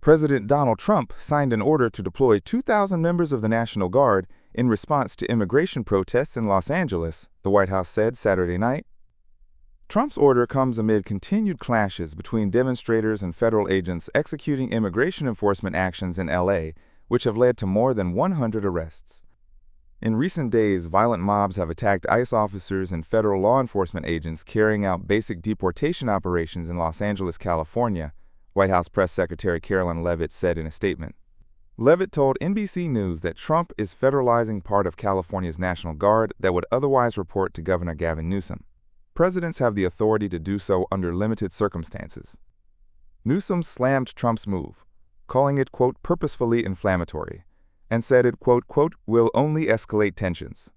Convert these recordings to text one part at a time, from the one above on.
President Donald Trump signed an order to deploy 2,000 members of the National Guard in response to immigration protests in Los Angeles, the White House said Saturday night. Trump's order comes amid continued clashes between demonstrators and federal agents executing immigration enforcement actions in L.A., which have led to more than 100 arrests. In recent days, violent mobs have attacked ICE officers and federal law enforcement agents carrying out basic deportation operations in Los Angeles, California, White House Press Secretary Karoline Leavitt said in a statement. Leavitt told NBC News that Trump is federalizing part of California's National Guard that would otherwise report to Governor Gavin Newsom. Presidents have the authority to do so under limited circumstances. Newsom slammed Trump's move, calling it, quote, purposefully inflammatory, and said it, quote, will only escalate tensions.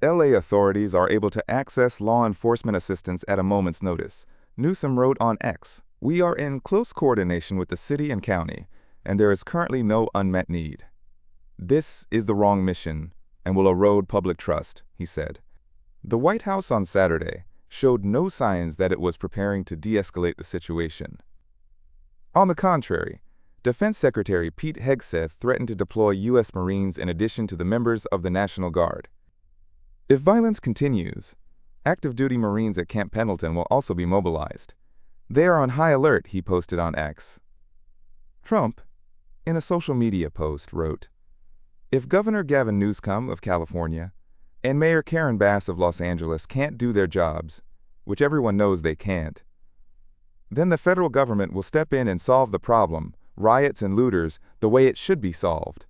LA authorities are able to access law enforcement assistance at a moment's notice. Newsom wrote on X, "We are in close coordination with the city and county, and there is currently no unmet need. This is the wrong mission and will erode public trust," he said. The White House on Saturday showed no signs that it was preparing to de-escalate the situation. On the contrary, Defense Secretary Pete Hegseth threatened to deploy U.S. Marines in addition to the members of the National Guard. If violence continues, active duty Marines at Camp Pendleton will also be mobilized. They are on high alert, he posted on X. Trump, in a social media post, wrote, "If Governor Gavin Newsom of California and Mayor Karen Bass of Los Angeles can't do their jobs, which everyone knows they can't, then the federal government will step in and solve the problem, riots and looters, the way it should be solved."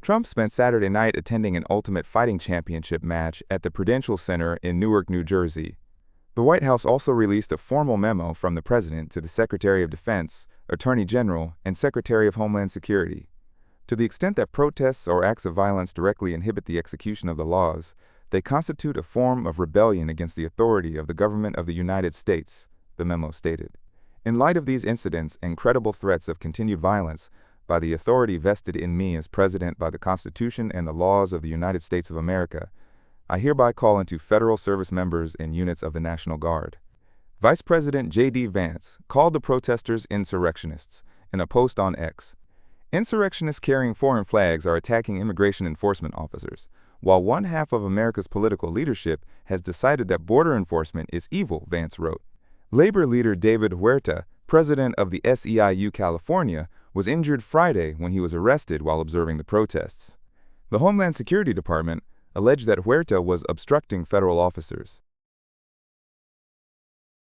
Trump spent Saturday night attending an Ultimate Fighting Championship match at the Prudential Center in Newark, New Jersey. The White House also released a formal memo from the President to the Secretary of Defense, Attorney General, and Secretary of Homeland Security. To the extent that protests or acts of violence directly inhibit the execution of the laws, they constitute a form of rebellion against the authority of the government of the United States, the memo stated. In light of these incidents and credible threats of continued violence, by the authority vested in me as President by the Constitution and the laws of the United States of America, I hereby call into federal service members and units of the National Guard. Vice President J.D. Vance called the protesters insurrectionists in a post on X. Insurrectionists carrying foreign flags are attacking immigration enforcement officers, while one half of America's political leadership has decided that border enforcement is evil, Vance wrote. Labor leader David Huerta, president of the SEIU California, was injured Friday when he was arrested while observing the protests. The Homeland Security Department alleged that Huerta was obstructing federal officers.